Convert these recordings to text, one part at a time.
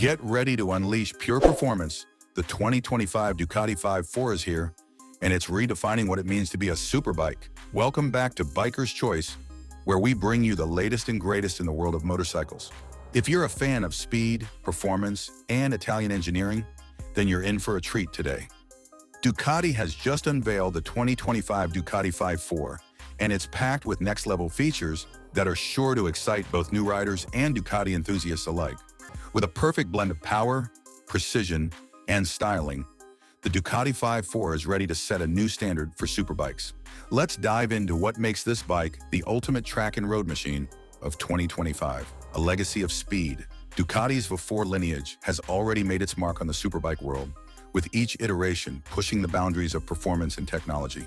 Get ready to unleash pure performance. The 2025 Ducati 5-4 is here, and it's redefining what it means to be a superbike. Welcome back to Biker's Choice, where we bring you the latest and greatest in the world of motorcycles. If you're a fan of speed, performance, and Italian engineering, then you're in for a treat today. Ducati has just unveiled the 2025 Ducati 5-4, and it's packed with next-level features that are sure to excite both new riders and Ducati enthusiasts alike. With a perfect blend of power, precision, and styling, the Ducati 5-4 is ready to set a new standard for superbikes. Let's dive into what makes this bike the ultimate track and road machine of 2025. A legacy of speed, Ducati's V4 lineage has already made its mark on the superbike world, with each iteration pushing the boundaries of performance and technology.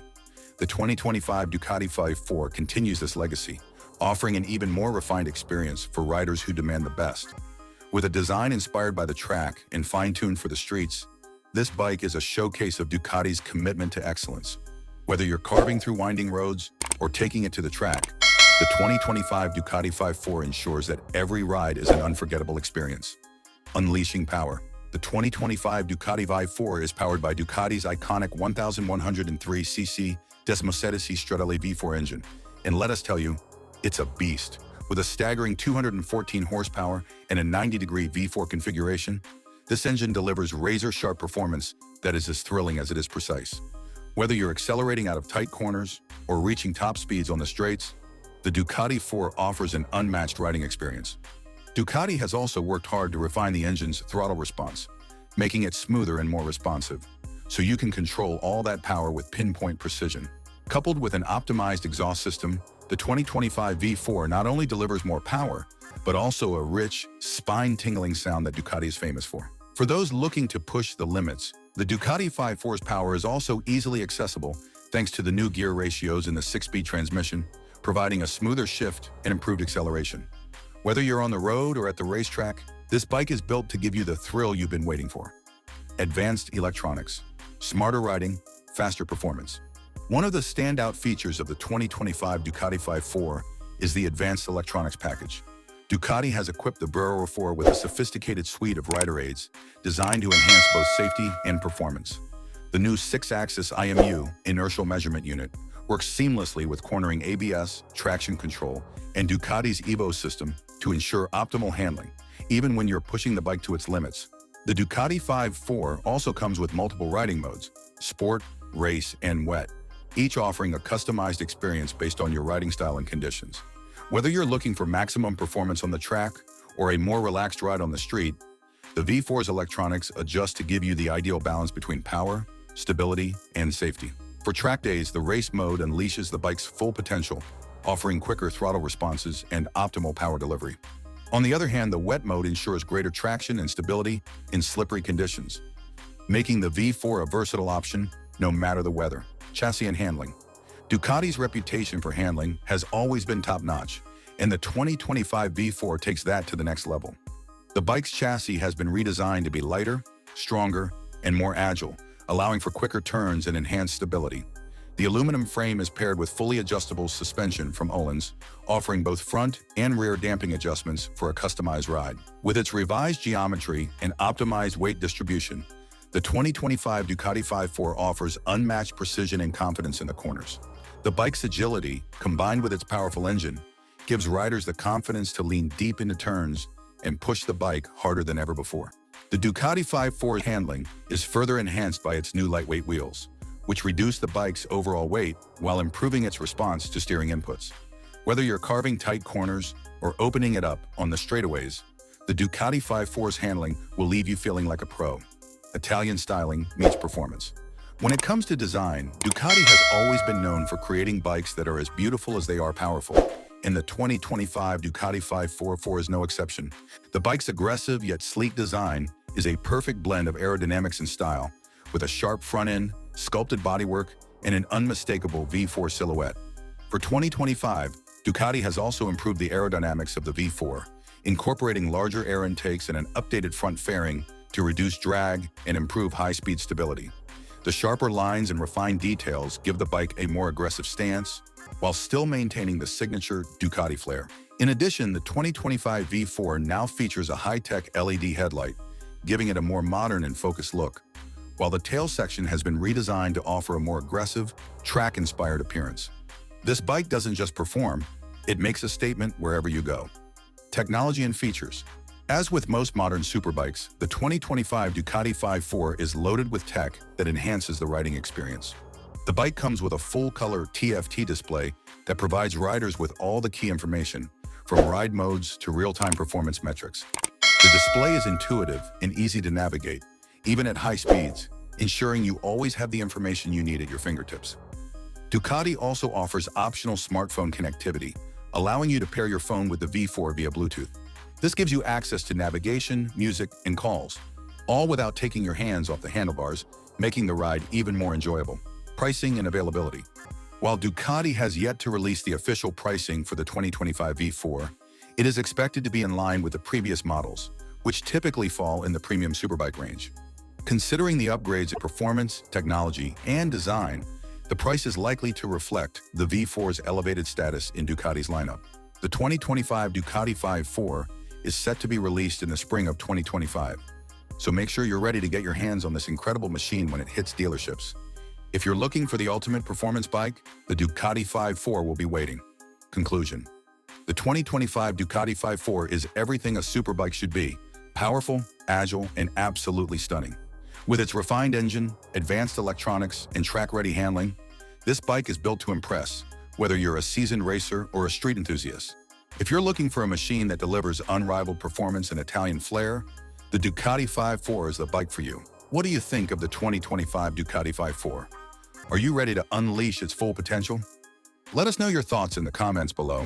The 2025 Ducati 5-4 continues this legacy, offering an even more refined experience for riders who demand the best. With a design inspired by the track and fine-tuned for the streets, this bike is a showcase of Ducati's commitment to excellence. Whether you're carving through winding roads or taking it to the track, the 2025 Ducati 5-4 ensures that every ride is an unforgettable experience. Unleashing power. The 2025 Ducati 5-4 is powered by Ducati's iconic 1103cc Desmosedici Stradale V4 engine. And let us tell you, it's a beast. With a staggering 214 horsepower and a 90-degree V4 configuration, this engine delivers razor-sharp performance that is as thrilling as it is precise. Whether you're accelerating out of tight corners or reaching top speeds on the straights, the Ducati 4 offers an unmatched riding experience. Ducati has also worked hard to refine the engine's throttle response, making it smoother and more responsive, so you can control all that power with pinpoint precision. Coupled with an optimized exhaust system, the 2025 V4 not only delivers more power, but also a rich, spine-tingling sound that Ducati is famous for. For those looking to push the limits, the Ducati 5-4's power is also easily accessible thanks to the new gear ratios in the 6-speed transmission, providing a smoother shift and improved acceleration. Whether you're on the road or at the racetrack, this bike is built to give you the thrill you've been waiting for. Advanced electronics, smarter riding, faster performance. One of the standout features of the 2025 Ducati 5-4 is the advanced electronics package. Ducati has equipped the Brera 4 with a sophisticated suite of rider aids designed to enhance both safety and performance. The new 6-axis IMU inertial measurement unit works seamlessly with cornering ABS, traction control, and Ducati's Evo system to ensure optimal handling, even when you're pushing the bike to its limits. The Ducati 5-4 also comes with multiple riding modes: sport, race, and wet, each offering a customized experience based on your riding style and conditions. Whether you're looking for maximum performance on the track or a more relaxed ride on the street, the V4's electronics adjust to give you the ideal balance between power, stability, and safety. For track days, the race mode unleashes the bike's full potential, offering quicker throttle responses and optimal power delivery. On the other hand, the wet mode ensures greater traction and stability in slippery conditions, making the V4 a versatile option no matter the weather. Chassis and handling. Ducati's reputation for handling has always been top-notch, and the 2025 V4 takes that to the next level. The bike's chassis has been redesigned to be lighter, stronger, and more agile, allowing for quicker turns and enhanced stability. The aluminum frame is paired with fully adjustable suspension from Öhlins, offering both front and rear damping adjustments for a customized ride. With its revised geometry and optimized weight distribution, the 2025 Ducati 5-4 offers unmatched precision and confidence in the corners. The bike's agility, combined with its powerful engine, gives riders the confidence to lean deep into turns and push the bike harder than ever before. The Ducati 5-4's handling is further enhanced by its new lightweight wheels, which reduce the bike's overall weight while improving its response to steering inputs. Whether you're carving tight corners or opening it up on the straightaways, the Ducati 5-4's handling will leave you feeling like a pro. Italian styling meets performance. When it comes to design, Ducati has always been known for creating bikes that are as beautiful as they are powerful, and the 2025 Ducati 5-4 is no exception. The bike's aggressive yet sleek design is a perfect blend of aerodynamics and style, with a sharp front end, sculpted bodywork, and an unmistakable V4 silhouette. For 2025, Ducati has also improved the aerodynamics of the V4, incorporating larger air intakes and an updated front fairing to reduce drag and improve high-speed stability. The sharper lines and refined details give the bike a more aggressive stance, while still maintaining the signature Ducati flair. In addition, the 2025 V4 now features a high-tech LED headlight, giving it a more modern and focused look, while the tail section has been redesigned to offer a more aggressive, track-inspired appearance. This bike doesn't just perform, it makes a statement wherever you go. Technology and features. As with most modern superbikes, the 2025 Ducati 5-4 is loaded with tech that enhances the riding experience. The bike comes with a full-color TFT display that provides riders with all the key information, from ride modes to real-time performance metrics. The display is intuitive and easy to navigate, even at high speeds, ensuring you always have the information you need at your fingertips. Ducati also offers optional smartphone connectivity, allowing you to pair your phone with the V4 via Bluetooth. This gives you access to navigation, music, and calls, all without taking your hands off the handlebars, making the ride even more enjoyable. Pricing and availability. While Ducati has yet to release the official pricing for the 2025 V4, it is expected to be in line with the previous models, which typically fall in the premium superbike range. Considering the upgrades in performance, technology, and design, the price is likely to reflect the V4's elevated status in Ducati's lineup. The 2025 Ducati 5-4 is set to be released in the spring of 2025, so make sure you're ready to get your hands on this incredible machine when it hits dealerships. If you're looking for the ultimate performance bike, the Ducati 5-4 will be waiting. Conclusion. The 2025 Ducati 5-4 is everything a superbike should be: powerful, agile, and absolutely stunning. With its refined engine, advanced electronics, and track-ready handling, this bike is built to impress, whether you're a seasoned racer or a street enthusiast. If you're looking for a machine that delivers unrivaled performance and Italian flair, the Ducati 5-4 is the bike for you. What do you think of the 2025 Ducati 5-4? Are you ready to unleash its full potential? Let us know your thoughts in the comments below.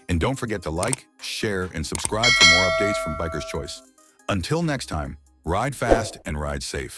And don't forget to like, share, and subscribe for more updates from Biker's Choice. Until next time, ride fast and ride safe.